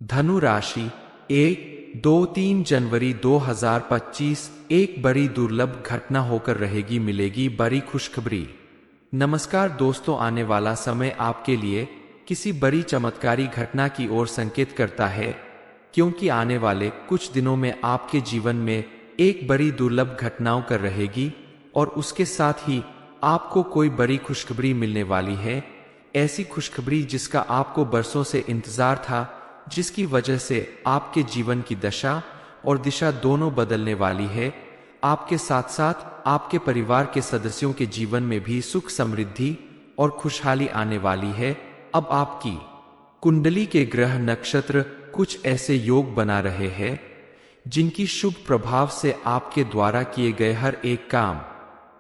धनु राशि 1, 2, 3 जनवरी 2025 एक बड़ी दुर्लभ घटना होकर रहेगी, मिलेगी बड़ी खुशखबरी। नमस्कार दोस्तों, आने वाला समय आपके लिए किसी बड़ी चमत्कारी घटना की ओर संकेत करता है, क्योंकि आने वाले कुछ दिनों में आपके जीवन में एक बड़ी दुर्लभ घटनाओं कर रहेगी और उसके साथ ही आपको कोई बड़ी खुशखबरी मिलने वाली है। ऐसी खुशखबरी जिसका आपको बरसों से इंतजार था, जिसकी वजह से आपके जीवन की दशा और दिशा दोनों बदलने वाली है। आपके साथ साथ आपके परिवार के सदस्यों के जीवन में भी सुख समृद्धि और खुशहाली आने वाली है। अब आपकी कुंडली के ग्रह नक्षत्र कुछ ऐसे योग बना रहे हैं जिनकी शुभ प्रभाव से आपके द्वारा किए गए हर एक काम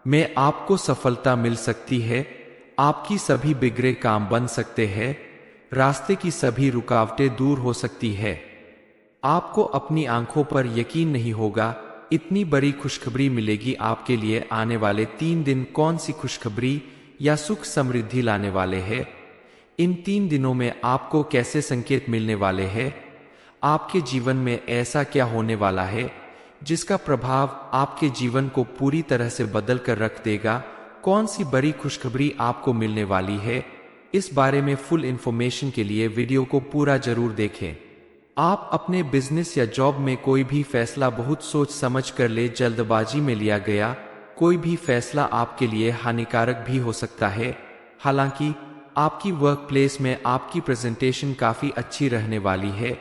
में आपको सफलता मिल सकती है। आपकी सभी बिगड़े काम बन सकते हैं, रास्ते की सभी रुकावटें दूर हो सकती है। आपको अपनी आंखों पर यकीन नहीं होगा, इतनी बड़ी खुशखबरी मिलेगी आपके लिए। आने वाले 3 दिन कौन सी खुशखबरी या सुख समृद्धि लाने वाले हैं? इन 3 दिनों में आपको कैसे संकेत मिलने वाले हैं? आपके जीवन में ऐसा क्या होने वाला है जिसका प्रभाव आपके जीवन को पूरी तरह से बदल कर रख देगा? कौन सी बड़ी खुशखबरी आपको मिलने वाली है? इस बारे में फुल इंफॉर्मेशन के लिए वीडियो को पूरा जरूर देखें। आप अपने बिजनेस या जॉब में कोई भी फैसला बहुत सोच समझ कर ले, जल्दबाजी में लिया गया कोई भी फैसला आपके लिए हानिकारक भी हो सकता है। हालांकि आपकी वर्क प्लेस में आपकी प्रेजेंटेशन काफी अच्छी रहने वाली है,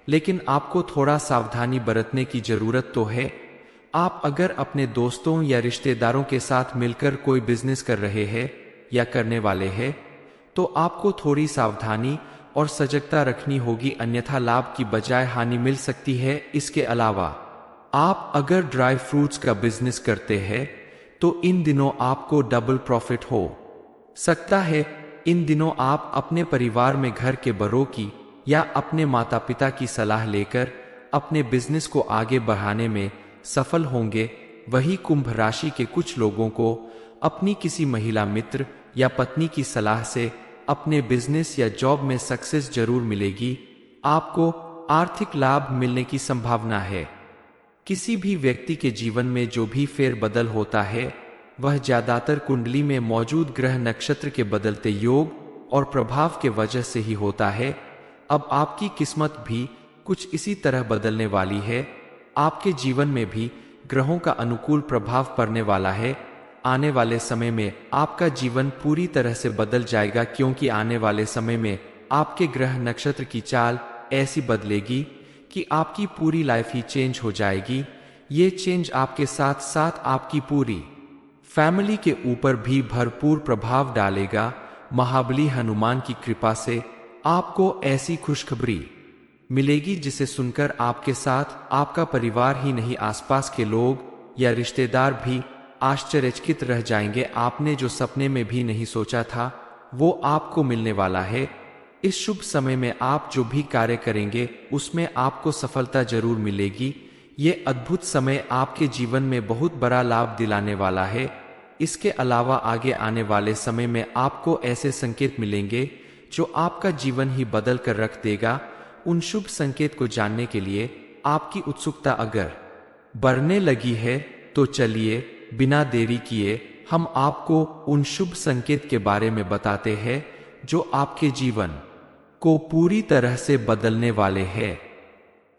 लेकिन आपको थोड़ा सावधानी बरतने की जरूरत तो है। आप अगर अपने दोस्तों या रिश्तेदारों के साथ मिलकर कोई बिजनेस कर रहे हैं या करने वाले हैं, तो आपको थोड़ी सावधानी और सजगता रखनी होगी, अन्यथा लाभ की बजाय हानि मिल सकती है। इसके अलावा आप अगर ड्राई फ्रूट्स का बिजनेस करते हैं तो इन दिनों आपको डबल प्रॉफिट हो सकता है। इन दिनों आप अपने परिवार में घर के बड़ों की या अपने माता पिता की सलाह लेकर अपने बिजनेस को आगे बढ़ाने में सफल होंगे। वही कुंभ राशि के कुछ लोगों को अपनी किसी महिला मित्र या पत्नी की सलाह से अपने बिजनेस या जॉब में सक्सेस जरूर मिलेगी। आपको आर्थिक लाभ मिलने की संभावना है। किसी भी व्यक्ति के जीवन में जो भी फेरबदल होता है, वह ज्यादातर कुंडली में मौजूद ग्रह नक्षत्र के बदलते योग और प्रभाव के वजह से ही होता है। अब आपकी किस्मत भी कुछ इसी तरह बदलने वाली है। आपके जीवन में भी ग्रहों का अनुकूल प्रभाव पड़ने वाला है। आने वाले समय में आपका जीवन पूरी तरह से बदल जाएगा, क्योंकि आने वाले समय में आपके ग्रह नक्षत्र की चाल ऐसी बदलेगी कि आपकी पूरी लाइफ ही चेंज हो जाएगी। ये चेंज आपके साथ साथ आपकी पूरी फैमिली के ऊपर भी भरपूर प्रभाव डालेगा। महाबली हनुमान की कृपा से आपको ऐसी खुशखबरी मिलेगी जिसे सुनकर आपके साथ आपका परिवार ही नहीं, आसपास के लोग या रिश्तेदार भी आश्चर्यचकित रह जाएंगे। आपने जो सपने में भी नहीं सोचा था, वो आपको मिलने वाला है। इस शुभ समय में आप जो भी कार्य करेंगे उसमें आपको सफलता जरूर मिलेगी। ये अद्भुत समय आपके जीवन में बहुत बड़ा लाभ दिलाने वाला है। इसके अलावा आगे आने वाले समय में आपको ऐसे संकेत मिलेंगे जो आपका जीवन ही बदल कर रख देगा। उन शुभ संकेत को जानने के लिए आपकी उत्सुकता अगर बढ़ने लगी है तो चलिए बिना देरी किए हम आपको उन शुभ संकेत के बारे में बताते हैं जो आपके जीवन को पूरी तरह से बदलने वाले हैं।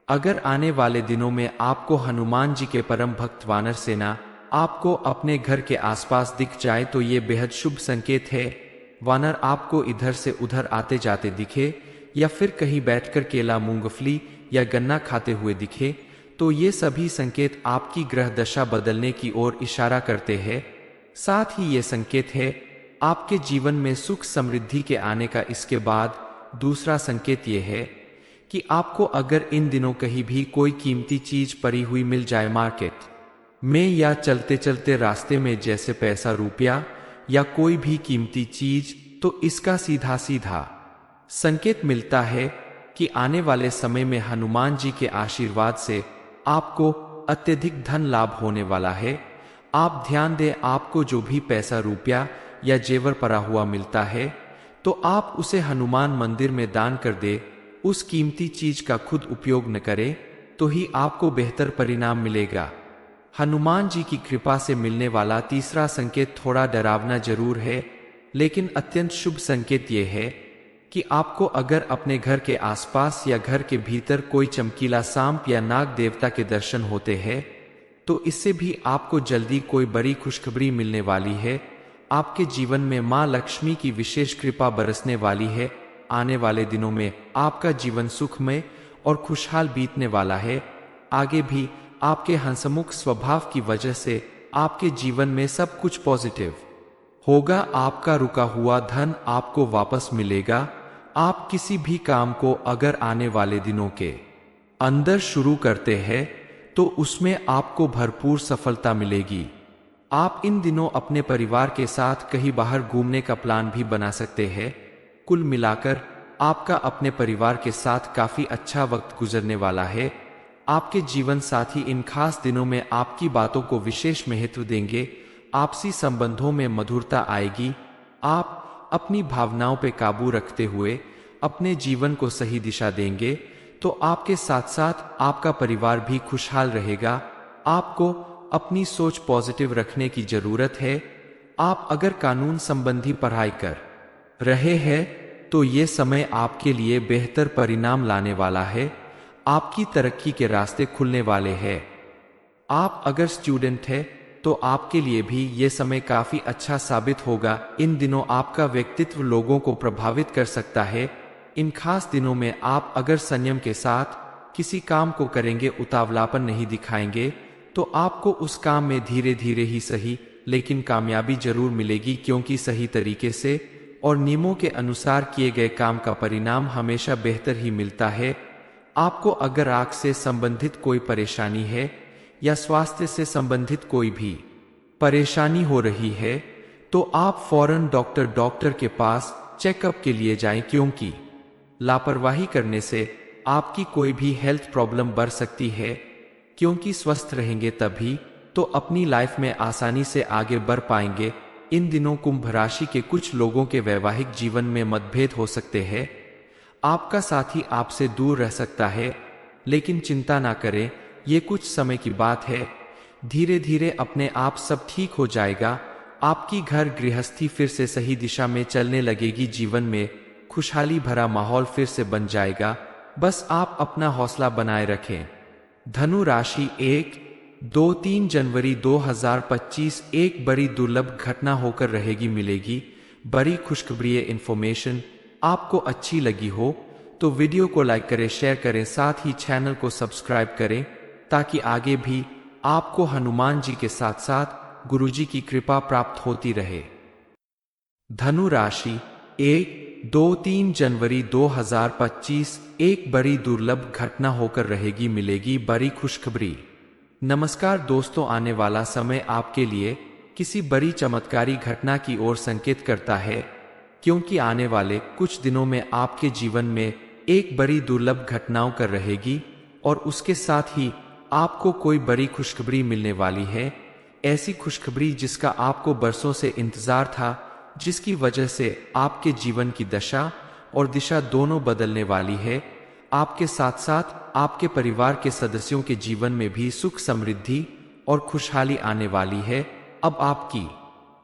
अगर आने वाले दिनों में आपको हनुमान जी के परम भक्त वानर सेना आपको अपने घर के आसपास दिख जाए तो ये बेहद शुभ संकेत है। वानर आपको इधर से उधर आते जाते दिखे या फिर कहीं बैठकर केला, मूंगफली या गन्ना खाते हुए दिखे, तो ये सभी संकेत आपकी ग्रह दशा बदलने की ओर इशारा करते हैं। साथ ही ये संकेत है आपके जीवन में सुख समृद्धि के आने का। इसके बाद दूसरा संकेत ये है कि आपको अगर इन दिनों कहीं भी कोई कीमती चीज पड़ी हुई मिल जाए मार्केट में या चलते चलते रास्ते में, जैसे पैसा, रुपया या कोई भी कीमती चीज, तो इसका सीधा सीधा संकेत मिलता है कि आने वाले समय में हनुमान जी के आशीर्वाद से आपको अत्यधिक धन लाभ होने वाला है। आप ध्यान दें, आपको जो भी पैसा, रुपया या जेवर पड़ा हुआ मिलता है तो आप उसे हनुमान मंदिर में दान कर दे। उस कीमती चीज का खुद उपयोग न करें तो ही आपको बेहतर परिणाम मिलेगा। हनुमान जी की कृपा से मिलने वाला तीसरा संकेत थोड़ा डरावना जरूर है, लेकिन अत्यंत शुभ संकेत यह है कि आपको अगर अपने घर के आसपास या घर के भीतर कोई चमकीला सांप या नाग देवता के दर्शन होते हैं तो इससे भी आपको जल्दी कोई बड़ी खुशखबरी मिलने वाली है। आपके जीवन में मां लक्ष्मी की विशेष कृपा बरसने वाली है। आने वाले दिनों में आपका जीवन सुखमय और खुशहाल बीतने वाला है। आगे भी आपके हंसमुख स्वभाव की वजह से आपके जीवन में सब कुछ पॉजिटिव होगा। आपका रुका हुआ धन आपको वापस मिलेगा। आप किसी भी काम को अगर आने वाले दिनों के अंदर शुरू करते हैं तो उसमें आपको भरपूर सफलता मिलेगी। आप इन दिनों अपने परिवार के साथ कहीं बाहर घूमने का प्लान भी बना सकते हैं। कुल मिलाकर आपका अपने परिवार के साथ काफी अच्छा वक्त गुजरने वाला है। आपके जीवन साथी इन खास दिनों में आपकी बातों को विशेष महत्व देंगे। आपसी संबंधों में मधुरता आएगी। आप अपनी भावनाओं पर काबू रखते हुए अपने जीवन को सही दिशा देंगे तो आपके साथ साथ आपका परिवार भी खुशहाल रहेगा। आपको अपनी सोच पॉजिटिव रखने की जरूरत है। आप अगर कानून संबंधी पढ़ाई कर रहे हैं तो ये समय आपके लिए बेहतर परिणाम लाने वाला है। आपकी तरक्की के रास्ते खुलने वाले हैं। आप अगर स्टूडेंट हैं तो आपके लिए भी ये समय काफी अच्छा साबित होगा। इन दिनों आपका व्यक्तित्व लोगों को प्रभावित कर सकता है। इन खास दिनों में आप अगर संयम के साथ किसी काम को करेंगे, उतावलापन नहीं दिखाएंगे तो आपको उस काम में धीरे धीरे ही सही लेकिन कामयाबी जरूर मिलेगी, क्योंकि सही तरीके से और नियमों के अनुसार किए गए काम का परिणाम हमेशा बेहतर ही मिलता है। आपको अगर आंख से संबंधित कोई परेशानी है या स्वास्थ्य से संबंधित कोई भी परेशानी हो रही है तो आप फौरन डॉक्टर के पास चेकअप के लिए जाएं, क्योंकि लापरवाही करने से आपकी कोई भी हेल्थ प्रॉब्लम बढ़ सकती है। क्योंकि स्वस्थ रहेंगे तभी तो अपनी लाइफ में आसानी से आगे बढ़ पाएंगे। इन दिनों कुंभ राशि के कुछ लोगों के वैवाहिक जीवन में मतभेद हो सकते हैं। आपका साथी आपसे दूर रह सकता है, लेकिन चिंता ना करें, ये कुछ समय की बात है। धीरे धीरे अपने आप सब ठीक हो जाएगा। आपकी घर गृहस्थी फिर से सही दिशा में चलने लगेगी। जीवन में खुशहाली भरा माहौल फिर से बन जाएगा। बस आप अपना हौसला बनाए रखें। धनु राशि 1-2-3 जनवरी 2025 एक बड़ी दुर्लभ घटना होकर रहेगी मिलेगी। बड़ी खुशखबरी इन्फॉर्मेशन आपको अच्छी लगी हो तो वीडियो को लाइक करें, शेयर करें, साथ ही चैनल को सब्सक्राइब करें ताकि आगे भी आपको हनुमान जी के साथ साथ गुरुजी की कृपा प्राप्त होती रहे। धनु राशि 1-2-3 जनवरी 2025 एक बड़ी दुर्लभ घटना होकर रहेगी मिलेगी। बड़ी खुशखबरी। नमस्कार दोस्तों, आने वाला समय आपके लिए किसी बड़ी चमत्कारी घटना की ओर संकेत करता है, क्योंकि आने वाले कुछ दिनों में आपके जीवन में एक बड़ी दुर्लभ घटनाओं कर रहेगी और उसके साथ ही आपको कोई बड़ी खुशखबरी मिलने वाली है। ऐसी खुशखबरी जिसका आपको बरसों से इंतजार था, जिसकी वजह से आपके जीवन की दशा और दिशा दोनों बदलने वाली है। आपके साथ साथ आपके परिवार के सदस्यों के जीवन में भी सुख, समृद्धि और खुशहाली आने वाली है। अब आपकी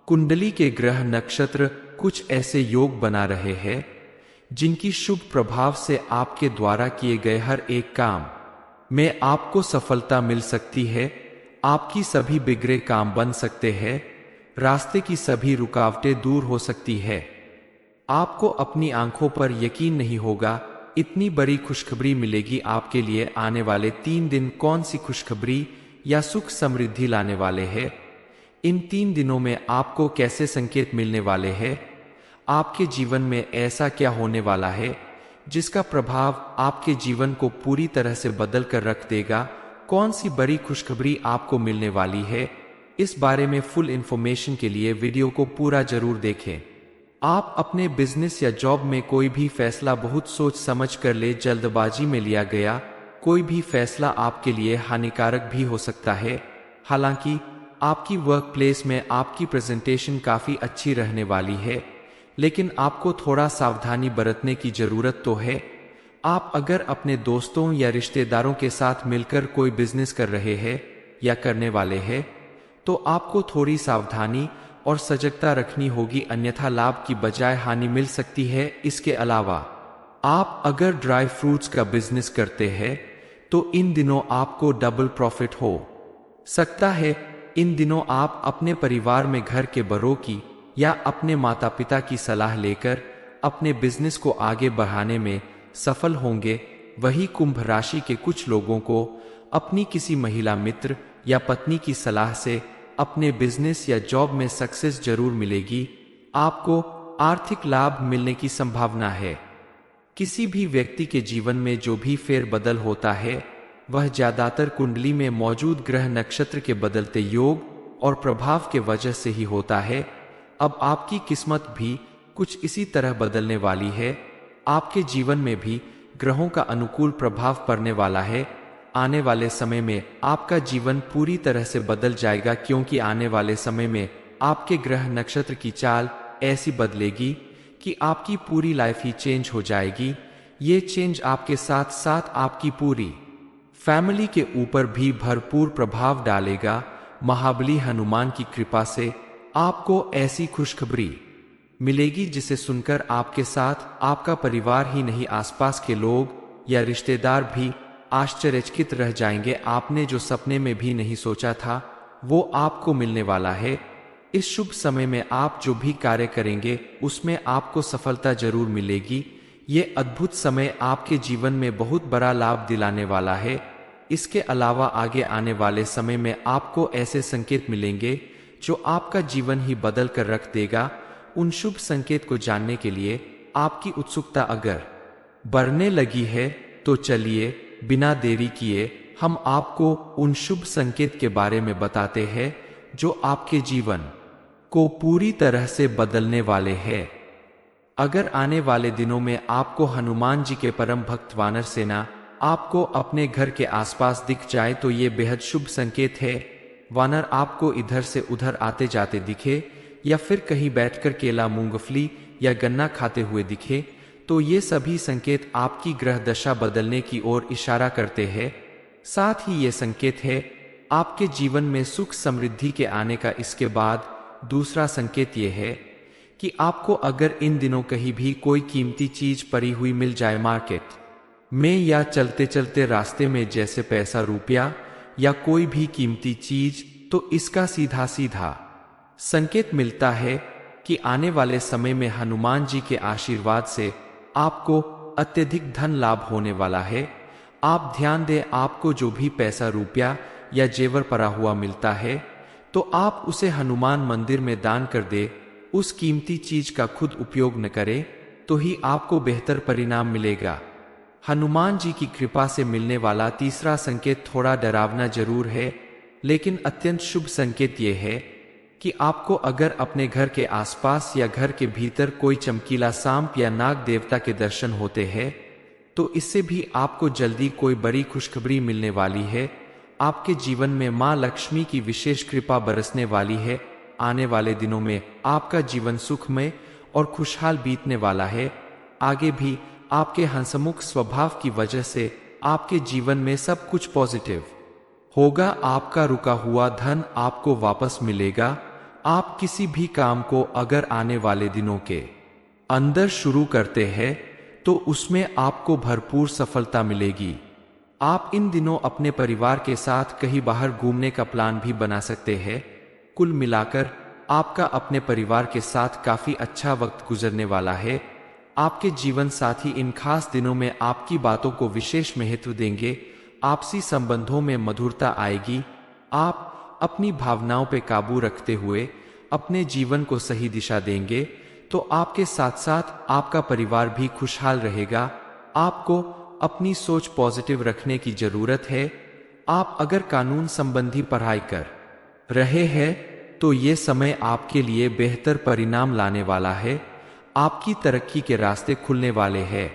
कुंडली के ग्रह नक्षत्र कुछ ऐसे योग बना रहे हैं जिनकी शुभ प्रभाव से आपके द्वारा किए गए हर एक काम में आपको सफलता मिल सकती है। आपकी सभी बिगड़े काम बन सकते हैं। रास्ते की सभी रुकावटें दूर हो सकती है। आपको अपनी आंखों पर यकीन नहीं होगा, इतनी बड़ी खुशखबरी मिलेगी आपके लिए। आने वाले 3 दिन कौन सी खुशखबरी या सुख समृद्धि लाने वाले हैं? इन 3 दिनों में आपको कैसे संकेत मिलने वाले हैं? आपके जीवन में ऐसा क्या होने वाला है जिसका प्रभाव आपके जीवन को पूरी तरह से बदल कर रख देगा? कौन सी बड़ी खुशखबरी आपको मिलने वाली है? इस बारे में फुल इंफॉर्मेशन के लिए वीडियो को पूरा जरूर देखें। आप अपने बिजनेस या जॉब में कोई भी फैसला बहुत सोच समझ कर ले, जल्दबाजी में लिया गया कोई भी फैसला आपके लिए हानिकारक भी हो सकता है। हालांकि आपकी वर्क प्लेस में आपकी प्रेजेंटेशन काफी अच्छी रहने वाली है, लेकिन आपको थोड़ा सावधानी बरतने की जरूरत तो है। आप अगर अपने दोस्तों या रिश्तेदारों के साथ मिलकर कोई बिजनेस कर रहे हैं या करने वाले हैं, तो आपको थोड़ी सावधानी और सजगता रखनी होगी, अन्यथा लाभ की बजाय हानि मिल सकती है। इसके अलावा आप अगर ड्राई फ्रूट्स का बिजनेस करते हैं तो इन दिनों आपको डबल प्रॉफिट हो सकता है। इन दिनों आप अपने परिवार में घर के बड़ों की या अपने माता पिता की सलाह लेकर अपने बिजनेस को आगे बढ़ाने में सफल होंगे। वही कुंभ राशि के कुछ लोगों को अपनी किसी महिला मित्र या पत्नी की सलाह से अपने बिजनेस या जॉब में सक्सेस जरूर मिलेगी। आपको आर्थिक लाभ मिलने की संभावना है। किसी भी व्यक्ति के जीवन में जो भी फेरबदल होता है वह ज्यादातर कुंडली में मौजूद ग्रह नक्षत्र के बदलते योग और प्रभाव के वजह से ही होता है। अब आपकी किस्मत भी कुछ इसी तरह बदलने वाली है। आपके जीवन में भी ग्रहों का अनुकूल प्रभाव पड़ने वाला है। आने वाले समय में आपका जीवन पूरी तरह से बदल जाएगा, क्योंकि आने वाले समय में आपके ग्रह नक्षत्र की चाल ऐसी बदलेगी कि आपकी पूरी लाइफ ही चेंज हो जाएगी। ये चेंज आपके साथ साथ आपकी पूरी फैमिली के ऊपर भी भरपूर प्रभाव डालेगा। महाबली हनुमान की कृपा से आपको ऐसी खुशखबरी मिलेगी जिसे सुनकर आपके साथ आपका परिवार ही नहीं, आसपास के लोग या रिश्तेदार भी आश्चर्यचकित रह जाएंगे। आपने जो सपने में भी नहीं सोचा था वो आपको मिलने वाला है। इस शुभ समय में आप जो भी कार्य करेंगे उसमें आपको सफलता जरूर मिलेगी। ये अद्भुत समय आपके जीवन में बहुत बड़ा लाभ दिलाने वाला है। इसके अलावा आगे आने वाले समय में आपको ऐसे संकेत मिलेंगे जो आपका जीवन ही बदल कर रख देगा। उन शुभ संकेत को जानने के लिए आपकी उत्सुकता अगर बढ़ने लगी है तो चलिए बिना देरी किए हम आपको उन शुभ संकेत के बारे में बताते हैं जो आपके जीवन को पूरी तरह से बदलने वाले हैं। अगर आने वाले दिनों में आपको हनुमान जी के परम भक्त वानर सेना आपको अपने घर के आसपास दिख जाए तो ये बेहद शुभ संकेत है। वानर आपको इधर से उधर आते जाते दिखे या फिर कहीं बैठकर केला, मूंगफली या गन्ना खाते हुए दिखे तो ये सभी संकेत आपकी ग्रह दशा बदलने की ओर इशारा करते हैं। साथ ही ये संकेत है आपके जीवन में सुख समृद्धि के आने का। इसके बाद दूसरा संकेत ये है कि आपको अगर इन दिनों कहीं भी कोई कीमती चीज पड़ी हुई मिल जाए मार्केट में या चलते चलते रास्ते में, जैसे पैसा, रुपया या कोई भी कीमती चीज, तो इसका सीधा सीधा संकेत मिलता है कि आने वाले समय में हनुमान जी के आशीर्वाद से आपको अत्यधिक धन लाभ होने वाला है। आप ध्यान दें, आपको जो भी पैसा, रुपया या जेवर पड़ा हुआ मिलता है तो आप उसे हनुमान मंदिर में दान कर दे। उस कीमती चीज का खुद उपयोग न करें तो ही आपको बेहतर परिणाम मिलेगा। हनुमान जी की कृपा से मिलने वाला तीसरा संकेत थोड़ा डरावना जरूर है, लेकिन अत्यंत शुभ संकेत यह है कि आपको अगर अपने घर के आसपास या घर के भीतर कोई चमकीला सांप या नाग देवता के दर्शन होते हैं तो इससे भी आपको जल्दी कोई बड़ी खुशखबरी मिलने वाली है। आपके जीवन में मां लक्ष्मी की विशेष कृपा बरसने वाली है। आने वाले दिनों में आपका जीवन सुखमय और खुशहाल बीतने वाला है। आगे भी आपके हंसमुख स्वभाव की वजह से आपके जीवन में सब कुछ पॉजिटिव होगा। आपका रुका हुआ धन आपको वापस मिलेगा। आप किसी भी काम को अगर आने वाले दिनों के अंदर शुरू करते हैं तो उसमें आपको भरपूर सफलता मिलेगी। आप इन दिनों अपने परिवार के साथ कहीं बाहर घूमने का प्लान भी बना सकते हैं। कुल मिलाकर आपका अपने परिवार के साथ काफी अच्छा वक्त गुजरने वाला है। आपके जीवन साथी इन खास दिनों में आपकी बातों को विशेष महत्व देंगे। आपसी संबंधों में मधुरता आएगी। आप अपनी भावनाओं पर काबू रखते हुए अपने जीवन को सही दिशा देंगे तो आपके साथ साथ आपका परिवार भी खुशहाल रहेगा। आपको अपनी सोच पॉजिटिव रखने की जरूरत है। आप अगर कानून संबंधी पढ़ाई कर रहे हैं तो ये समय आपके लिए बेहतर परिणाम लाने वाला है। आपकी तरक्की के रास्ते खुलने वाले हैं।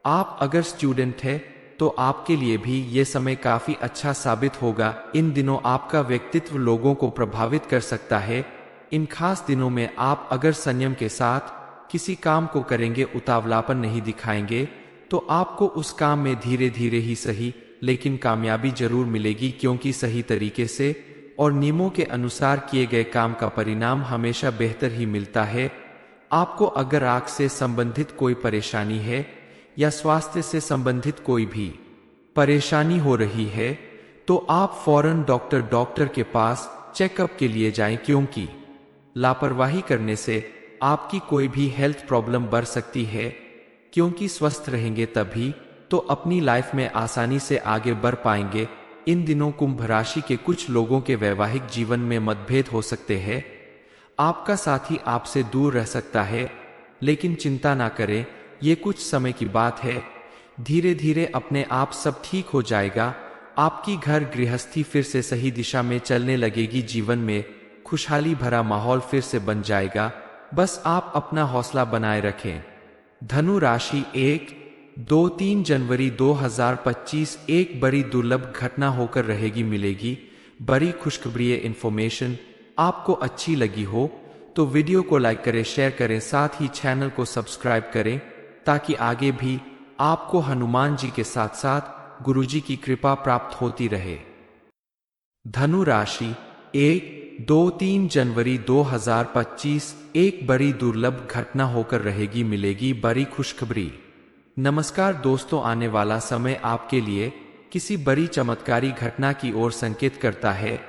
आप अगर स्टूडेंट हैं तो आपके लिए भी ये समय काफी अच्छा साबित होगा। इन दिनों आपका व्यक्तित्व लोगों को प्रभावित कर सकता है। इन खास दिनों में आप अगर संयम के साथ किसी काम को करेंगे, उतावलापन नहीं दिखाएंगे तो आपको उस काम में धीरे धीरे ही सही लेकिन कामयाबी जरूर मिलेगी, क्योंकि सही तरीके से और नियमों के अनुसार किए गए काम का परिणाम हमेशा बेहतर ही मिलता है। आपको अगर आंख से संबंधित कोई परेशानी है या स्वास्थ्य से संबंधित कोई भी परेशानी हो रही है तो आप फौरन डॉक्टर के पास चेकअप के लिए जाएं, क्योंकि लापरवाही करने से आपकी कोई भी हेल्थ प्रॉब्लम बढ़ सकती है। क्योंकि स्वस्थ रहेंगे तभी तो अपनी लाइफ में आसानी से आगे बढ़ पाएंगे। इन दिनों कुंभ राशि के कुछ लोगों के वैवाहिक जीवन में मतभेद हो सकते हैं। आपका साथी आपसे दूर रह सकता है, लेकिन चिंता ना करें, ये कुछ समय की बात है। धीरे धीरे अपने आप सब ठीक हो जाएगा। आपकी घर गृहस्थी फिर से सही दिशा में चलने लगेगी। जीवन में खुशहाली भरा माहौल फिर से बन जाएगा। बस आप अपना हौसला बनाए रखें। धनु राशि 1-2-3 जनवरी 2025 एक बड़ी दुर्लभ घटना होकर रहेगी मिलेगी। बड़ी खुशखबरी इंफॉर्मेशन आपको अच्छी लगी हो तो वीडियो को लाइक करें, शेयर करें, साथ ही चैनल को सब्सक्राइब करें ताकि आगे भी आपको हनुमान जी के साथ साथ गुरु जी की कृपा प्राप्त होती रहे। धनु राशि 1-2-3 जनवरी 2025 एक बड़ी दुर्लभ घटना होकर रहेगी मिलेगी। बड़ी खुशखबरी। नमस्कार दोस्तों, आने वाला समय आपके लिए किसी बड़ी चमत्कारी घटना की ओर संकेत करता है,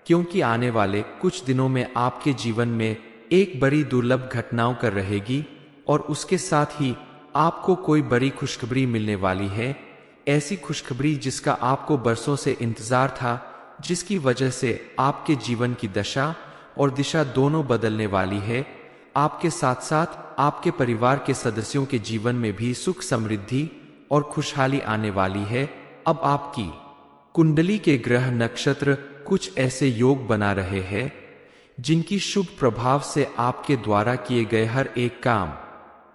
क्योंकि आने वाले कुछ दिनों में आपके जीवन में एक बड़ी दुर्लभ घटनाओं कर रहेगी और उसके साथ ही आपको कोई बड़ी खुशखबरी मिलने वाली है। ऐसी खुशखबरी जिसका आपको बरसों से इंतजार था, जिसकी वजह से आपके जीवन की दशा और दिशा दोनों बदलने वाली है। आपके साथ साथ आपके परिवार के सदस्यों के जीवन में भी सुख, समृद्धि और खुशहाली आने वाली है। अब आपकी कुंडली के ग्रह नक्षत्र कुछ ऐसे योग बना रहे हैं जिनकी शुभ प्रभाव से आपके द्वारा किए गए हर एक काम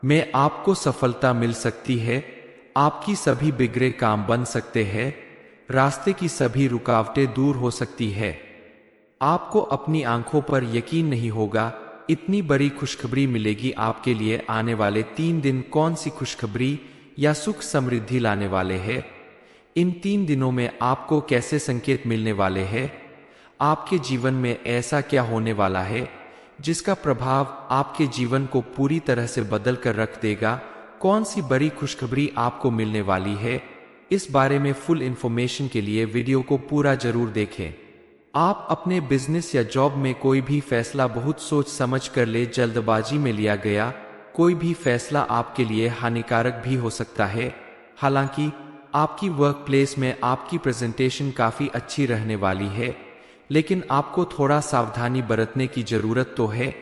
में आपको सफलता मिल सकती है। आपकी सभी बिगड़े काम बन सकते हैं। रास्ते की सभी रुकावटें दूर हो सकती है। आपको अपनी आंखों पर यकीन नहीं होगा, इतनी बड़ी खुशखबरी मिलेगी आपके लिए। आने वाले 3 दिन कौन सी खुशखबरी या सुख समृद्धि लाने वाले हैं? इन 3 दिनों में आपको कैसे संकेत मिलने वाले हैं? आपके जीवन में ऐसा क्या होने वाला है जिसका प्रभाव आपके जीवन को पूरी तरह से बदल कर रख देगा? कौन सी बड़ी खुशखबरी आपको मिलने वाली है? इस बारे में फुल इंफॉर्मेशन के लिए वीडियो को पूरा जरूर देखें। आप अपने बिजनेस या जॉब में कोई भी फैसला बहुत सोच समझ कर ले, जल्दबाजी में लिया गया कोई भी फैसला आपके लिए हानिकारक भी हो सकता है। हालांकि आपकी वर्क प्लेस में आपकी प्रेजेंटेशन काफी अच्छी रहने वाली है, लेकिन आपको थोड़ा सावधानी बरतने की जरूरत तो है।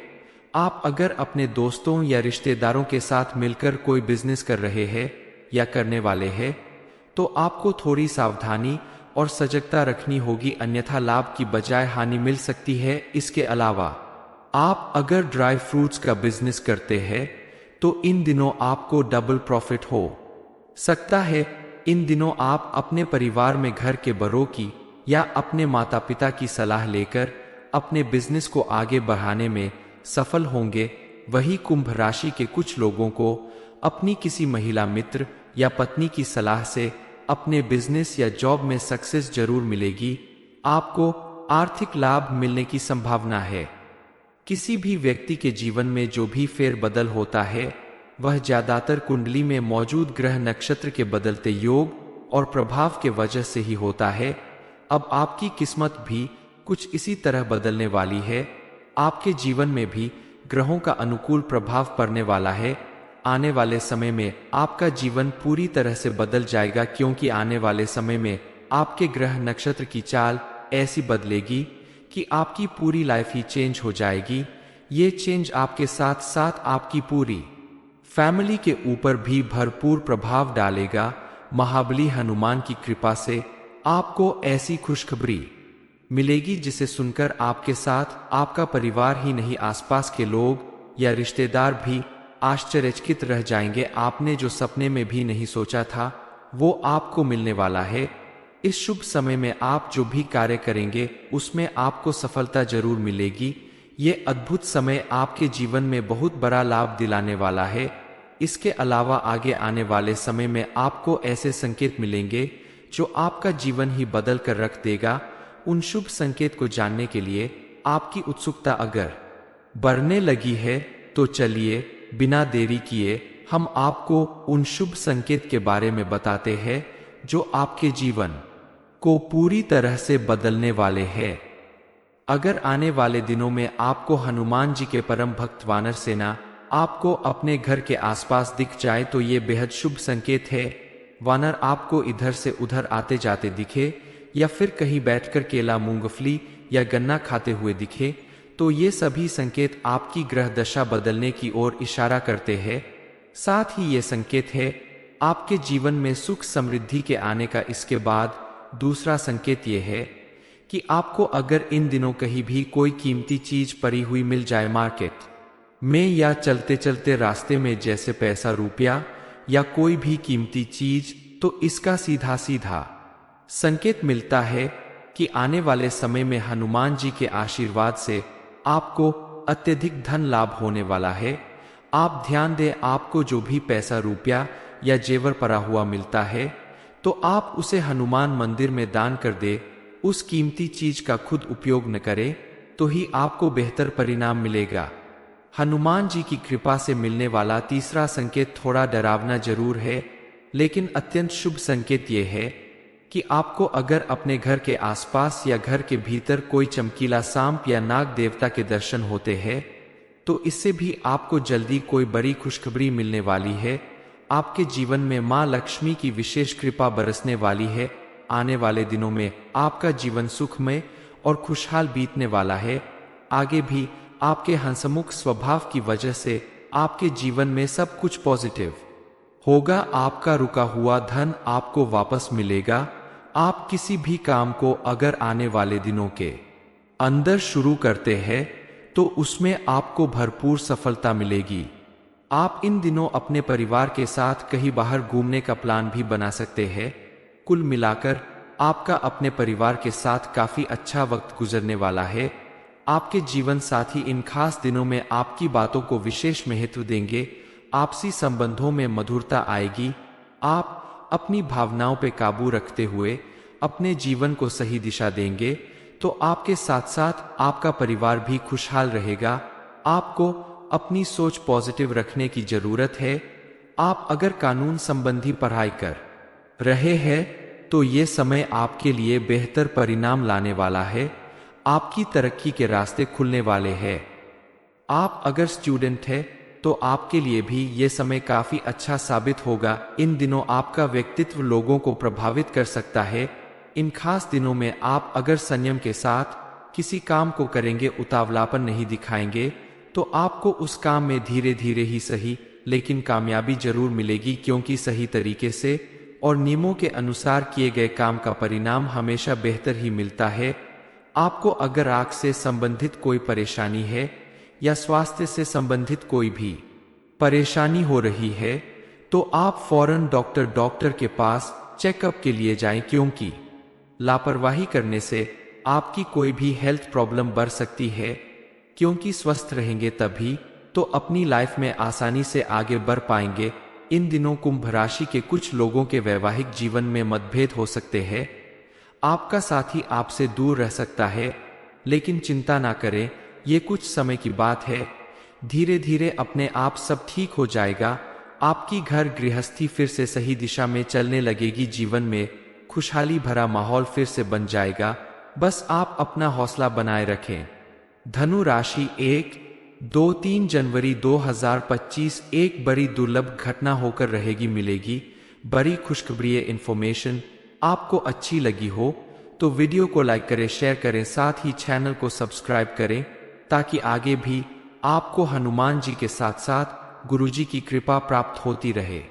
आप अगर अपने दोस्तों या रिश्तेदारों के साथ मिलकर कोई बिजनेस कर रहे हैं या करने वाले हैं तो आपको थोड़ी सावधानी और सजगता रखनी होगी, अन्यथा लाभ की बजाय हानि मिल सकती है। इसके अलावा आप अगर ड्राई फ्रूट्स का बिजनेस करते हैं तो इन दिनों आपको डबल प्रॉफिट हो सकता है। इन दिनों आप अपने परिवार में घर के बड़ों की या अपने माता पिता की सलाह लेकर अपने बिजनेस को आगे बढ़ाने में सफल होंगे। वही कुंभ राशि के कुछ लोगों को अपनी किसी महिला मित्र या पत्नी की सलाह से अपने बिजनेस या जॉब में सक्सेस जरूर मिलेगी। आपको आर्थिक लाभ मिलने की संभावना है। किसी भी व्यक्ति के जीवन में जो भी फेरबदल होता है वह ज्यादातर कुंडली में मौजूद ग्रह नक्षत्र के बदलते योग और प्रभाव के वजह से ही होता है। अब आपकी किस्मत भी कुछ इसी तरह बदलने वाली है। आपके जीवन में भी ग्रहों का अनुकूल प्रभाव पड़ने वाला है। आने वाले समय में आपका जीवन पूरी तरह से बदल जाएगा, क्योंकि आने वाले समय में आपके ग्रह नक्षत्र की चाल ऐसी बदलेगी कि आपकी पूरी लाइफ ही चेंज हो जाएगी। ये चेंज आपके साथ साथ आपकी पूरी फैमिली के ऊपर भी भरपूर प्रभाव डालेगा। महाबली हनुमान की कृपा से आपको ऐसी खुशखबरी मिलेगी जिसे सुनकर आपके साथ आपका परिवार ही नहीं, आसपास के लोग या रिश्तेदार भी आश्चर्यचकित रह जाएंगे। आपने जो सपने में भी नहीं सोचा था वो आपको मिलने वाला है। इस शुभ समय में आप जो भी कार्य करेंगे उसमें आपको सफलता जरूर मिलेगी। ये अद्भुत समय आपके जीवन में बहुत बड़ा लाभ दिलाने वाला है। इसके अलावा आगे आने वाले समय में आपको ऐसे संकेत मिलेंगे जो आपका जीवन ही बदल कर रख देगा। उन शुभ संकेत को जानने के लिए आपकी उत्सुकता अगर बढ़ने लगी है तो चलिए बिना देरी किए हम आपको उन शुभ संकेत के बारे में बताते हैं जो आपके जीवन को पूरी तरह से बदलने वाले हैं। अगर आने वाले दिनों में आपको हनुमान जी के परम भक्त वानर सेना आपको अपने घर के आसपास दिख जाए तो ये बेहद शुभ संकेत है। वानर आपको इधर से उधर आते जाते दिखे या फिर कहीं बैठकर केला, मूंगफली या गन्ना खाते हुए दिखे तो ये सभी संकेत आपकी ग्रह दशा बदलने की ओर इशारा करते हैं। साथ ही ये संकेत है आपके जीवन में सुख समृद्धि के आने का। इसके बाद दूसरा संकेत ये है कि आपको अगर इन दिनों कहीं भी कोई कीमती चीज पड़ी हुई मिल जाए मार्केट में या चलते चलते रास्ते में, जैसे पैसा, रुपया या कोई भी कीमती चीज, तो इसका सीधा सीधा संकेत मिलता है कि आने वाले समय में हनुमान जी के आशीर्वाद से आपको अत्यधिक धन लाभ होने वाला है। आप ध्यान दें, आपको जो भी पैसा, रुपया या जेवर पड़ा हुआ मिलता है तो आप उसे हनुमान मंदिर में दान कर दे। उस कीमती चीज का खुद उपयोग न करें तो ही आपको बेहतर परिणाम मिलेगा। हनुमान जी की कृपा से मिलने वाला तीसरा संकेत थोड़ा डरावना जरूर है, लेकिन अत्यंत शुभ संकेत यह है कि आपको अगर अपने घर के आसपास या घर के भीतर कोई चमकीला सांप या नाग देवता के दर्शन होते हैं तो इससे भी आपको जल्दी कोई बड़ी खुशखबरी मिलने वाली है। आपके जीवन में मां लक्ष्मी की विशेष कृपा बरसने वाली है। आने वाले दिनों में आपका जीवन सुखमय और खुशहाल बीतने वाला है। आगे भी आपके हंसमुख स्वभाव की वजह से आपके जीवन में सब कुछ पॉजिटिव होगा। आपका रुका हुआ धन आपको वापस मिलेगा। आप किसी भी काम को अगर आने वाले दिनों के अंदर शुरू करते हैं तो उसमें आपको भरपूर सफलता मिलेगी। आप इन दिनों अपने परिवार के साथ कहीं बाहर घूमने का प्लान भी बना सकते हैं। कुल मिलाकर आपका अपने परिवार के साथ काफी अच्छा वक्त गुजरने वाला है। आपके जीवन साथी इन खास दिनों में आपकी बातों को विशेष महत्व देंगे। आपसी संबंधों में मधुरता आएगी। आप अपनी भावनाओं पे काबू रखते हुए अपने जीवन को सही दिशा देंगे तो आपके साथ साथ आपका परिवार भी खुशहाल रहेगा। आपको अपनी सोच पॉजिटिव रखने की जरूरत है। आप अगर कानून संबंधी पढ़ाई कर रहे हैं तो ये समय आपके लिए बेहतर परिणाम लाने वाला है। आपकी तरक्की के रास्ते खुलने वाले हैं। आप अगर स्टूडेंट हैं तो आपके लिए भी ये समय काफी अच्छा साबित होगा। इन दिनों आपका व्यक्तित्व लोगों को प्रभावित कर सकता है। इन खास दिनों में आप अगर संयम के साथ किसी काम को करेंगे, उतावलापन नहीं दिखाएंगे तो आपको उस काम में धीरे धीरे ही सही लेकिन कामयाबी जरूर मिलेगी, क्योंकि सही तरीके से और नियमों के अनुसार किए गए काम का परिणाम हमेशा बेहतर ही मिलता है। आपको अगर आंख से संबंधित कोई परेशानी है या स्वास्थ्य से संबंधित कोई भी परेशानी हो रही है तो आप फौरन डॉक्टर के पास चेकअप के लिए जाएं, क्योंकि लापरवाही करने से आपकी कोई भी हेल्थ प्रॉब्लम बढ़ सकती है। क्योंकि स्वस्थ रहेंगे तभी तो अपनी लाइफ में आसानी से आगे बढ़ पाएंगे। इन दिनों कुंभ राशि के कुछ लोगों के वैवाहिक जीवन में मतभेद हो सकते हैं। आपका साथी आपसे दूर रह सकता है, लेकिन चिंता ना करें, ये कुछ समय की बात है। धीरे धीरे अपने आप सब ठीक हो जाएगा। आपकी घर गृहस्थी फिर से सही दिशा में चलने लगेगी। जीवन में खुशहाली भरा माहौल फिर से बन जाएगा। बस आप अपना हौसला बनाए रखें। धनु राशि 1-2-3 जनवरी 2025 एक बड़ी दुर्लभ घटना होकर रहेगी मिलेगी। बड़ी खुशखबरी इन्फॉर्मेशन आपको अच्छी लगी हो तो वीडियो को लाइक करें, शेयर करें, साथ ही चैनल को सब्सक्राइब करें ताकि आगे भी आपको हनुमान जी के साथ साथ गुरुजी की कृपा प्राप्त होती रहे।